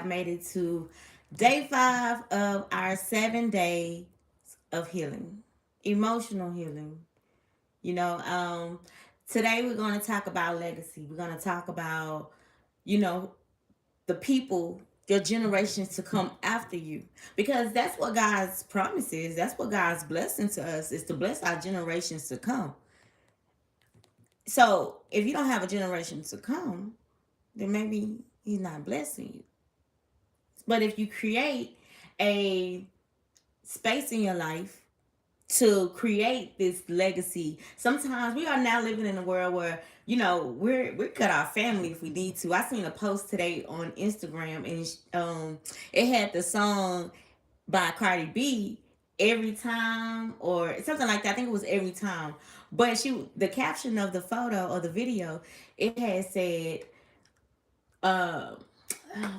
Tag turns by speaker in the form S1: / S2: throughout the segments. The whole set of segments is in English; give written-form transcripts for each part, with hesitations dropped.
S1: made it to day 5 of our 7 days of healing, emotional healing. You know, today we're going to talk about legacy. We're going to talk about, you know, the people, your generations to come after you. Because that's what God's promise is. That's what God's blessing to us is to bless our generations to come. So if you don't have a generation to come, then maybe He's not blessing you. But if you create a space in your life to create this legacy, sometimes we are now living in a world where we cut our family if we need to. I seen a post today on Instagram, and it had the song by Cardi B, Every Time, or something like that. I think it was Every Time. But the caption of the photo or the video, it had said, uh,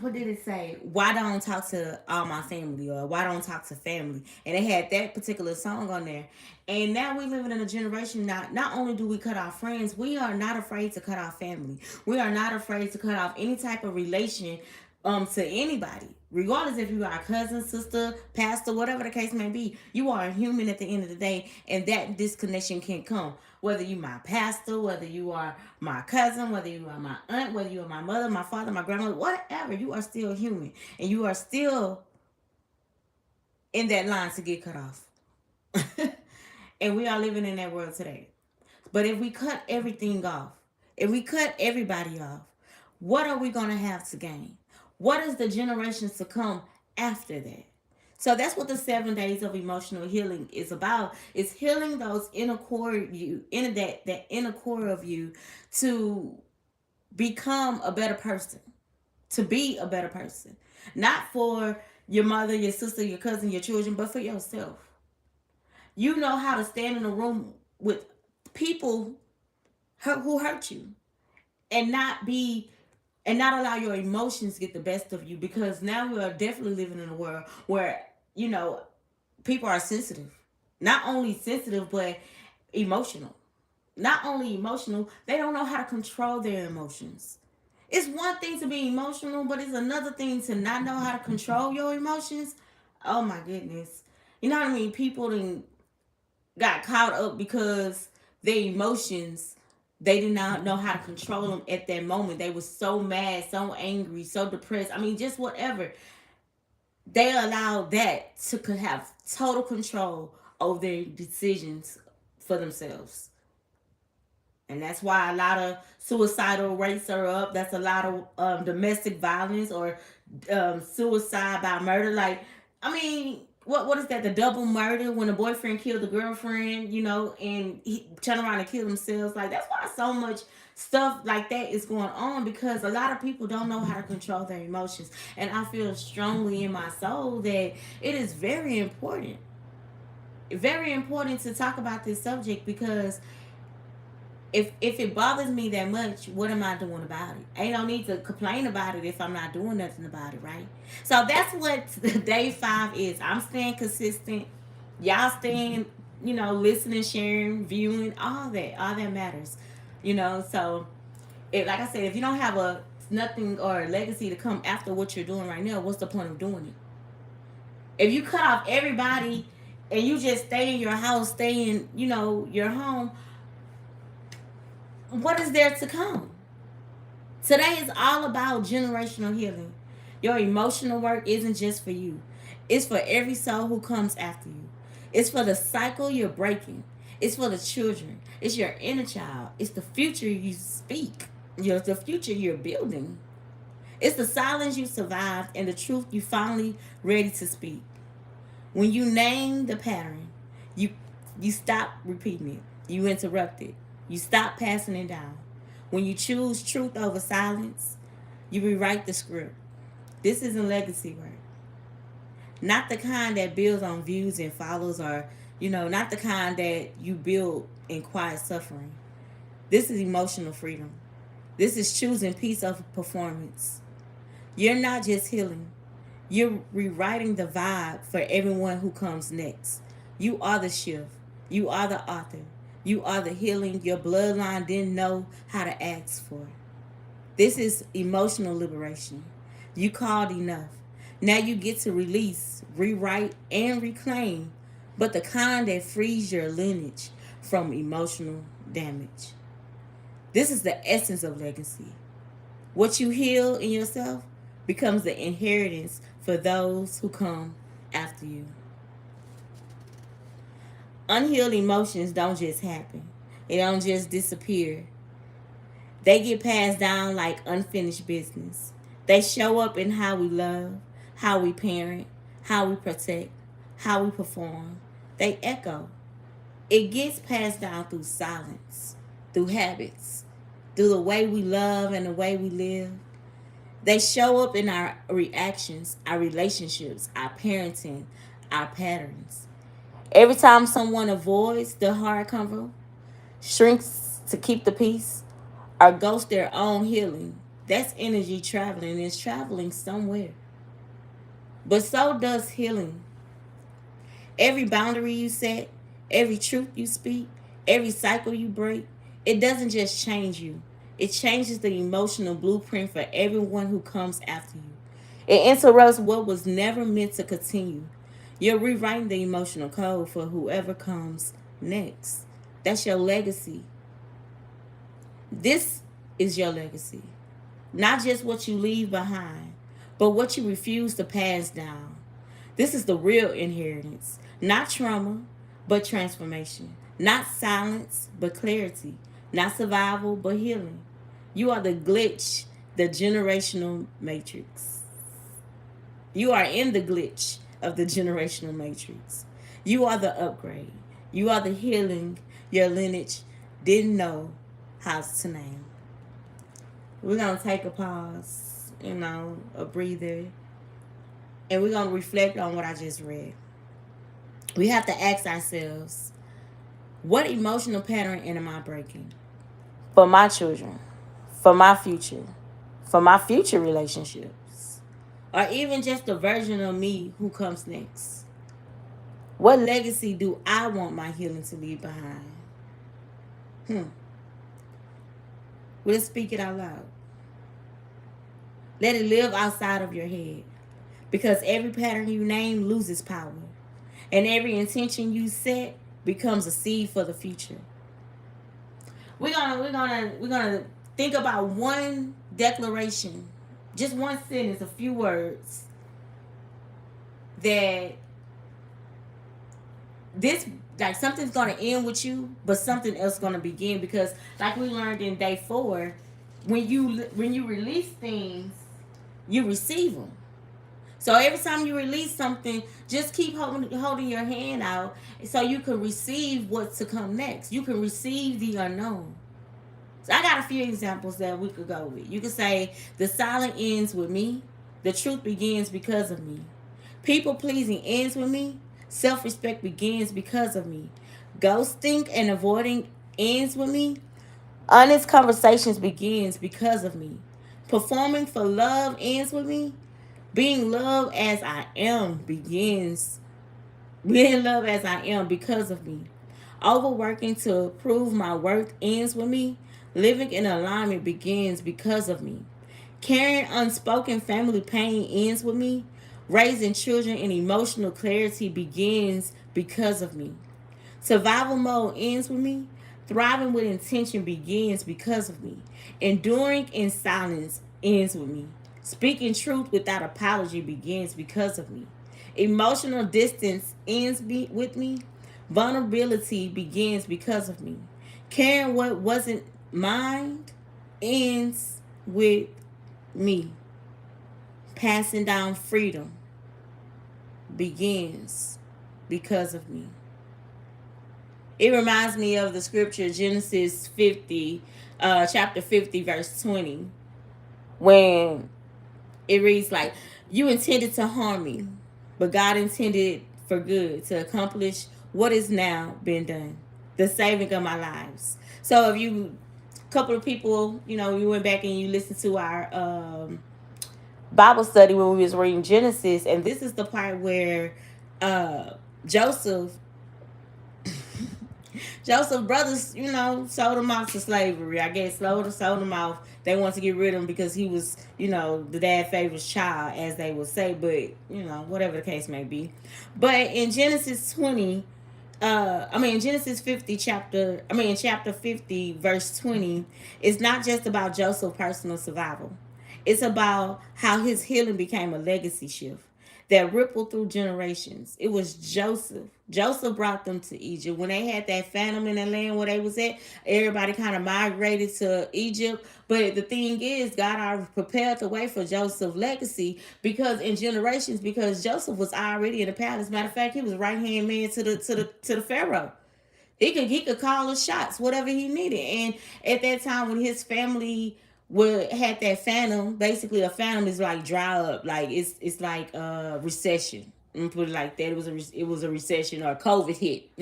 S1: what did it say? Why don't talk to all my family, or why don't talk to family? And it had that particular song on there. And now we living in a generation. Not only do we cut off friends, we are not afraid to cut off family. We are not afraid to cut off any type of relation to anybody, regardless if you are a cousin, sister, pastor, whatever the case may be. You are a human at the end of the day, and that disconnection can come. Whether you my pastor, whether you are my cousin, whether you are my aunt, whether you are my mother, my father, my grandmother, whatever, you are still human, and you are still in that line to get cut off. And we are living in that world today. But if we cut everything off, if we cut everybody off, what are we going to have to gain? What is the generations to come after that? So that's what the 7 days of emotional healing is about. It's healing those inner core you, in that inner core of you, to become a better person, to be a better person. Not for your mother, your sister, your cousin, your children, but for yourself. You know how to stand in a room with people who hurt you, and not allow your emotions get the best of you, because now we are definitely living in a world where people are sensitive. Not only sensitive, but emotional. Not only emotional, they don't know how to control their emotions. It's one thing to be emotional, but it's another thing to not know how to control your emotions. Oh my goodness. You know what I mean? People got caught up because their emotions, they did not know how to control them at that moment. They were so mad, so angry, so depressed. I mean, just whatever. They allowed that to have total control over their decisions for themselves. And that's why a lot of suicidal rates are up. That's a lot of domestic violence, or suicide by murder. Like, I mean, what is that? The double murder, when the boyfriend killed the girlfriend, and he turned around and killed themselves. Like, that's why so much stuff like that is going on, because a lot of people don't know how to control their emotions. And I feel strongly in my soul that it is very important to talk about this subject, because if it bothers me that much, what am I doing about it? Ain't no need to complain about it if I'm not doing nothing about it, right? So that's what day 5 is. I'm staying consistent. Y'all staying, listening, sharing, viewing, all that matters. So like I said, if you don't have a nothing or a legacy to come after what you're doing right now, what's the point of doing it? If you cut off everybody and you just stay in your house, stay in, your home, what is there to come? Today is all about generational healing. Your emotional work isn't just for you, it's for every soul who comes after you. It's for the cycle you're breaking. It's for the children. It's your inner child. It's the future you speak. The future you're building. It's the silence you survived and the truth you finally ready to speak. When you name the pattern, you you stop repeating it. You interrupt it. You stop passing it down. When you choose truth over silence, you rewrite the script. This isn't legacy work. Not the kind that builds on views and follows, or, not the kind that you build in quiet suffering. This is emotional freedom. This is choosing peace over performance. You're not just healing, you're rewriting the vibe for everyone who comes next. You are the shift. You are the author. You are the healing your bloodline didn't know how to ask for. This is emotional liberation. You called enough. Now you get to release, rewrite, and reclaim, but the kind that frees your lineage from emotional damage. This is the essence of legacy. What you heal in yourself becomes the inheritance for those who come after you. Unhealed emotions don't just happen. They don't just disappear. They get passed down like unfinished business. They show up in how we love, how we parent, how we protect, how we perform. They echo. It gets passed down through silence, through habits, through the way we love and the way we live. They show up in our reactions, our relationships, our parenting, our patterns. Every time someone avoids the hard convo, shrinks to keep the peace, or ghosts their own healing, that's energy traveling. It's traveling somewhere. But so does healing. Every boundary you set, every truth you speak, every cycle you break, it doesn't just change you. It changes the emotional blueprint for everyone who comes after you. It interrupts what was never meant to continue. You're rewriting the emotional code for whoever comes next. That's your legacy. This is your legacy. Not just what you leave behind, but what you refuse to pass down. This is the real inheritance. Not trauma, but transformation. Not silence, but clarity. Not survival, but healing. You are the glitch, the generational matrix. You are in the glitch of the generational matrix. You are the upgrade. You are the healing your lineage didn't know how to name. We're going to take a pause, a breather, and we're going to reflect on what I just read. We have to ask ourselves, what emotional pattern am I breaking? For my children, for my future relationships, or even just the version of me who comes next. What legacy do I want my healing to leave behind? Let's speak it out loud. Let it live outside of your head. Because every pattern you name loses power. And every intention you set becomes a seed for the future. We're gonna think about one declaration, just one sentence, a few words that this like something's gonna end with you, but something else gonna begin, because like we learned in day 4, when you release things, you receive them. So every time you release something, just keep holding your hand out so you can receive what's to come next. You can receive the unknown. So I got a few examples that we could go with. You could say, the silent ends with me. The truth begins because of me. People pleasing ends with me. Self-respect begins because of me. Ghosting and avoiding ends with me. Honest conversations begins because of me. Performing for love ends with me. Being loved as I am begins. Being loved as I am because of me. Overworking to prove my worth ends with me. Living in alignment begins because of me. Carrying unspoken family pain ends with me. Raising children in emotional clarity begins because of me. Survival mode ends with me. Thriving with intention begins because of me. Enduring in silence ends with me. Speaking truth without apology begins because of me. Emotional distance ends with me. Vulnerability begins because of me. Caring what wasn't mine ends with me. Passing down freedom begins because of me. It reminds me of the scripture Genesis 50, chapter 50, verse 20, when it reads like, you intended to harm me, but God intended for good, to accomplish what is now been done, the saving of my lives. So if you, a couple of people, you went back and you listened to our Bible study when we was reading Genesis, and this is the part where Joseph Joseph's brothers, sold him off to slavery. I guess sold him off. They wanted to get rid of him because he was, the dad favorite child, as they would say. But whatever the case may be. But in Genesis 20, Genesis 50 chapter 50 verse 20, it's not just about Joseph's personal survival. It's about how his healing became a legacy shift that rippled through generations. It was Joseph. Joseph brought them to Egypt. When they had that famine in the land where they was at, everybody kind of migrated to Egypt. But the thing is, God already prepared the way for Joseph's legacy because Joseph was already in the palace. Matter of fact, he was right hand man to the Pharaoh. He could call the shots, whatever he needed. And at that time, when his family had that phantom, basically a phantom is like dry up, like it's like a recession. Let me put it like that. It was a recession or a COVID hit.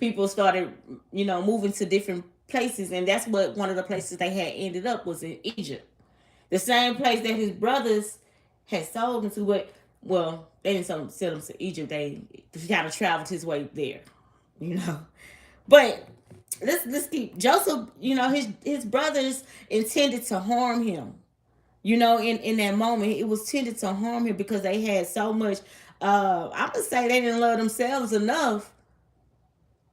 S1: People started moving to different places, and that's what one of the places they had ended up was in Egypt, the same place that his brothers had sold him to. But well, they didn't sell him to Egypt. They kind of traveled his way there, you know. But let's keep Joseph. His brothers intended to harm him. In that moment, it was tended to harm him because they had so much. I'm gonna say they didn't love themselves enough,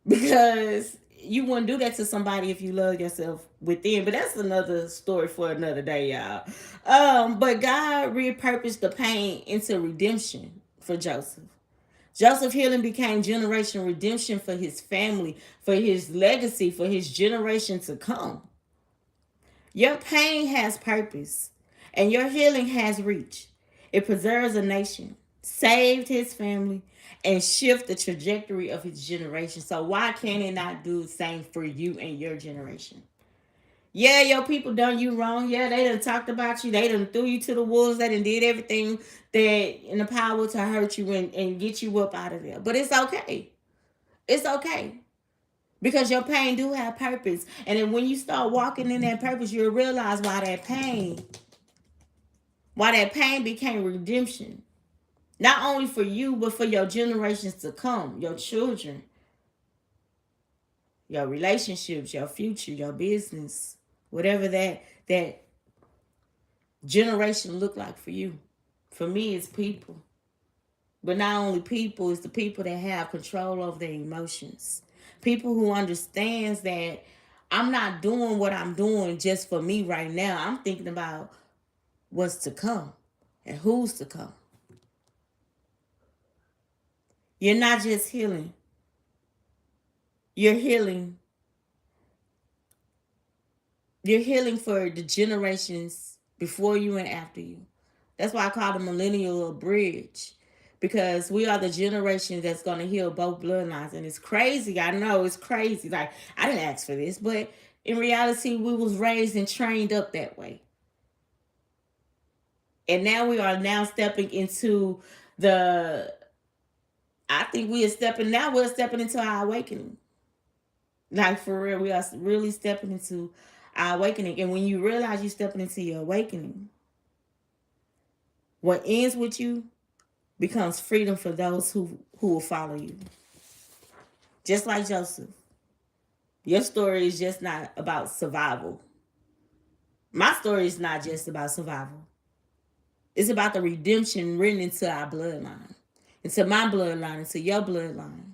S1: because you wouldn't do that to somebody if you love yourself within. But that's another story for another day, y'all. But God repurposed the pain into redemption for Joseph. Joseph healing became generation redemption for his family, for his legacy, for his generation to come. Your pain has purpose, and your healing has reach. It preserves a nation, saved his family, and shift the trajectory of his generation. So why can it not do the same for you and your generation? Yeah, your people done you wrong. Yeah, they done talked about you. They done threw you to the wolves. They done did everything that in the power to hurt you and get you up out of there. But it's okay. It's okay. Because your pain do have purpose. And then when you start walking in that purpose, you'll realize why that pain became redemption. Not only for you, but for your generations to come, your children, your relationships, your future, your business, whatever that generation look like for you. For me, it's people. But not only people, it's the people that have control over their emotions. People who understands that I'm not doing what I'm doing just for me right now. I'm thinking about what's to come and who's to come. You're not just healing. You're healing. You're healing for the generations before you and after you. That's why I call the millennial a bridge. Because we are the generation that's going to heal both bloodlines. And it's crazy. I know it's crazy. Like, I didn't ask for this. But in reality, we was raised and trained up that way. And now we are now stepping into the... I think we're stepping into our awakening. Like, for real, we are really stepping into our awakening. And when you realize you're stepping into your awakening, what ends with you becomes freedom for those who will follow you. Just like Joseph. Your story is just not about survival. My story is not just about survival. It's about the redemption written into our bloodline. Into my bloodline, into your bloodline.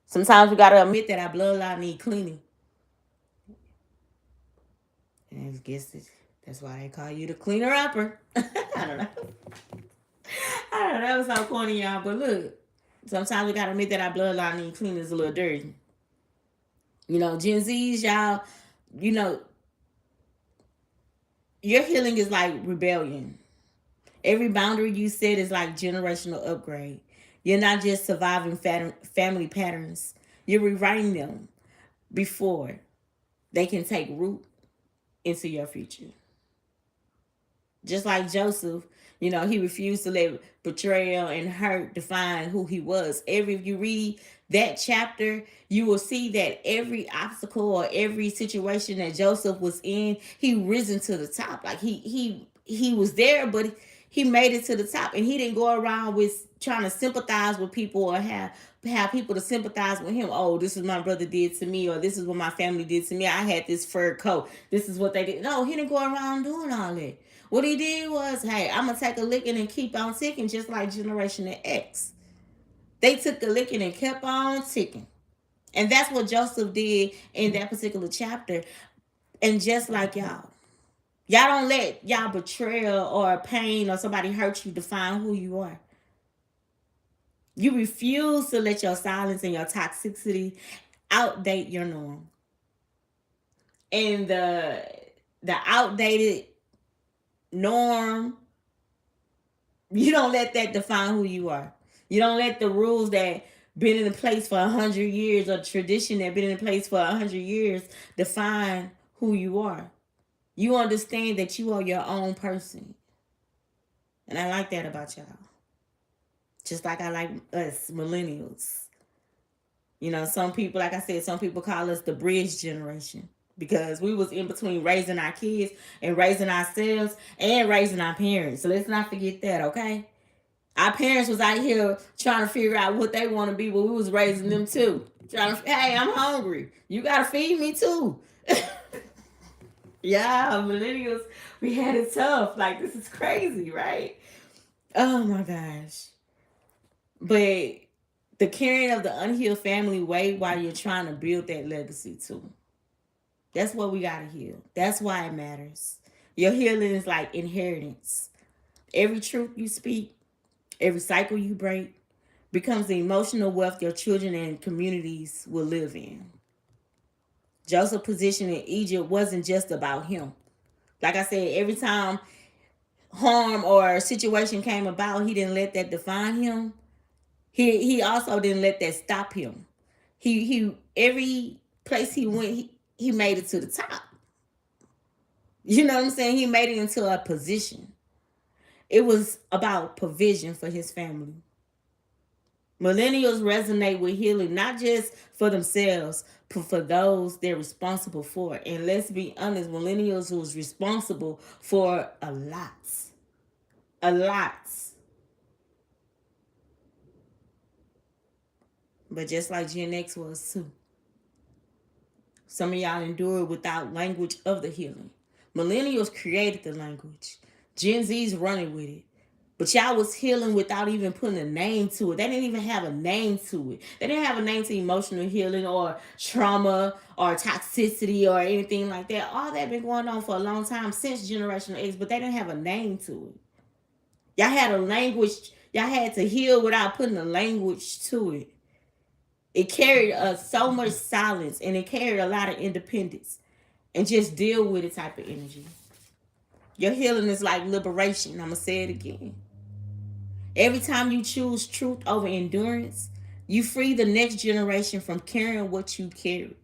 S1: Sometimes we gotta admit that our bloodline need cleaning. And I guess that's why they call you the cleaner upper. I don't know. I don't know. That was so corny, y'all. But look, sometimes we gotta admit that our bloodline need cleaning is a little dirty. Gen Zs, y'all, you know, your healing is like rebellion. Every boundary you set is like generational upgrade. You're not just surviving family patterns. You're rewriting them before they can take root into your future. Just like Joseph, he refused to let betrayal and hurt define who he was. If you read that chapter, you will see that every obstacle or every situation that Joseph was in, he risen to the top. Like he was there, but He made it to the top, and he didn't go around with trying to sympathize with people or have people to sympathize with him. Oh, this is what my brother did to me, or this is what my family did to me. I had this fur coat. This is what they did. No, he didn't go around doing all that. What he did was, hey, I'm gonna take a licking and keep on ticking, just like Generation X. They took the licking and kept on ticking. And that's what Joseph did in that particular chapter. And just like y'all don't let y'all betrayal or pain or somebody hurt you define who you are. You refuse to let your silence and your toxicity outdate your norm. And the outdated norm, you don't let that define who you are. You don't let the rules that been in place for 100 years or tradition that been in place for 100 years define who you are. You understand that you are your own person. And I like that about y'all. Just like I like us millennials. You know, some people, like I said, some people call us the bridge generation because we was in between raising our kids and raising ourselves and raising our parents. So let's not forget that, okay? Our parents was out here trying to figure out what they want to be, but we was raising them too. Trying to, hey, I'm hungry. You gotta feed me too. Yeah, millennials, we had it tough. Like, this is crazy, right? Oh my gosh. But the carrying of the unhealed family weight while you're trying to build that legacy too. That's what we gotta heal. That's why it matters. Your healing is like inheritance. Every truth you speak, every cycle you break becomes the emotional wealth your children and communities will live in. Joseph's position in Egypt wasn't just about him. Like I said, every time harm or situation came about, he didn't let that define him. He also didn't let that stop him. He every place he went, he made it to the top. You know what I'm saying? He made it into a position. It was about provision for his family. Millennials resonate with healing not just for themselves, but for those they're responsible for. And let's be honest, millennials who's responsible for a lot. A lot. But just like Gen X was too. Some of y'all endured without language of the healing. Millennials created the language. Gen Z's running with it. But y'all was healing without even putting a name to it. They didn't even have a name to it. They didn't have a name to emotional healing or trauma or toxicity or anything like that. All that been going on for a long time since Generation X, but they didn't have a name to it. Y'all had a language. Y'all had to heal without putting a language to it. It carried so much silence and it carried a lot of independence and just deal with it type of energy. Your healing is like liberation. I'm going to say it again. Every time you choose truth over endurance, you free the next generation from carrying what you carry.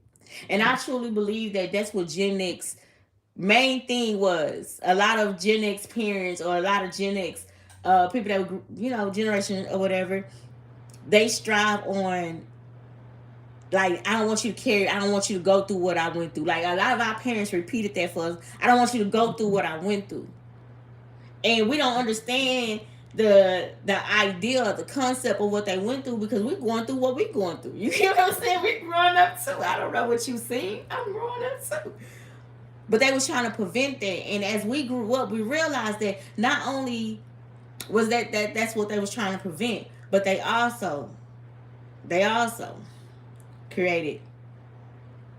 S1: And I truly believe that that's what Gen X main thing was. A lot of Gen X parents or a lot of Gen X people that were, generation or whatever, they strive on, like, I don't want you to carry, I don't want you to go through what I went through. Like, a lot of our parents repeated that for us. I don't want you to go through what I went through. And we don't understand the idea, the concept of what they went through because we're going through what we're going through. You get what I'm saying? We're growing up too. I don't know what you've seen. I'm growing up too. But they was trying to prevent that. And as we grew up, we realized that not only was that's what they was trying to prevent, but they also created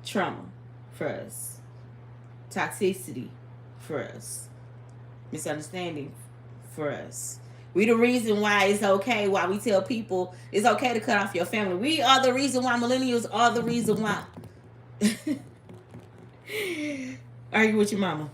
S1: trauma for us, toxicity for us, misunderstanding for us. We the reason why it's okay, why we tell people it's okay to cut off your family. We are the reason why. Millennials are the reason why. Argue with your mama.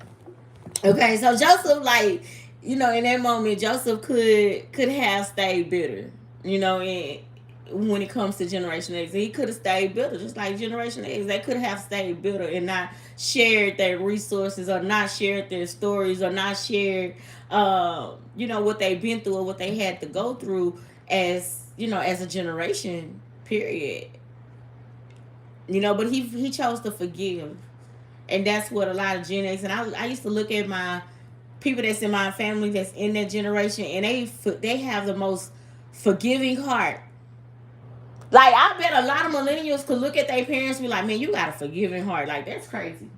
S1: Okay, so Joseph, like, in that moment, Joseph could have stayed bitter, and when it comes to Generation X, he could have stayed bitter, just like Generation X. They could have stayed bitter and not shared their resources or not shared their stories or not shared, what they've been through or what they had to go through as a generation, period. But he chose to forgive. And that's what a lot of Gen X, and I used to look at my people that's in my family that's in that generation, and they have the most forgiving heart. Like, I bet a lot of millennials could look at their parents and be like, man, you got a forgiving heart. Like, that's crazy.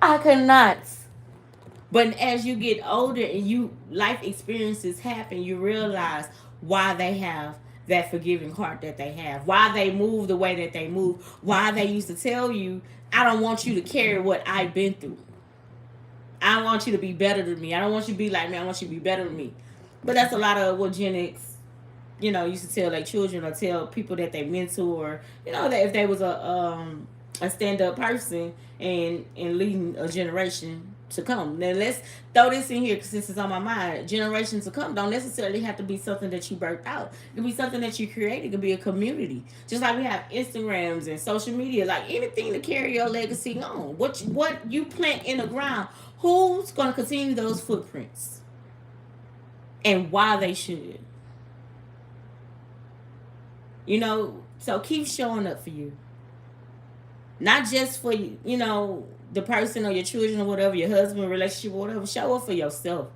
S1: I could not. But as you get older and you life experiences happen, you realize why they have that forgiving heart that they have, why they move the way that they move, why they used to tell you, I don't want you to carry what I've been through. I want you to be better than me. I don't want you to be like me. I want you to be better than me. But that's a lot of what Gen X, used to tell their children or tell people that they mentor. That if they was a stand up person and leading a generation to come. Now let's throw this in here because this is on my mind. Generations to come don't necessarily have to be something that you birthed out. It could be something that you created. It could be a community. Just like we have Instagrams and social media, like anything to carry your legacy on. What you plant in the ground, who's gonna continue those footprints? And why they should. So keep showing up for you. Not just for the person or your children or whatever, your husband, relationship or whatever. Show up for yourself.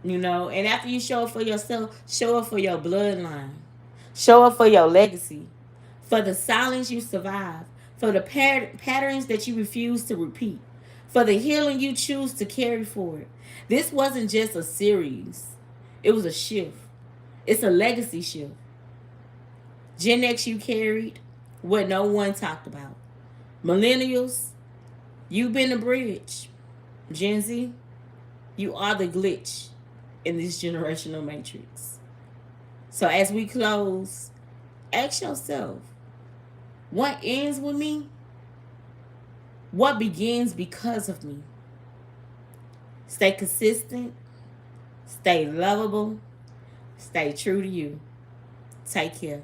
S1: And after you show up for yourself, show up for your bloodline. Show up for your legacy. For the silence you survive. For the patterns that you refuse to repeat. For the healing you choose to carry forward. This wasn't just a series. It was a shift. It's a legacy shift. Gen X, you carried what no one talked about. Millennials, you've been the bridge. Gen Z, you are the glitch in this generational matrix. So as we close, ask yourself, what ends with me? What begins because of me? Stay consistent. Stay lovable. Stay true to you. Take care.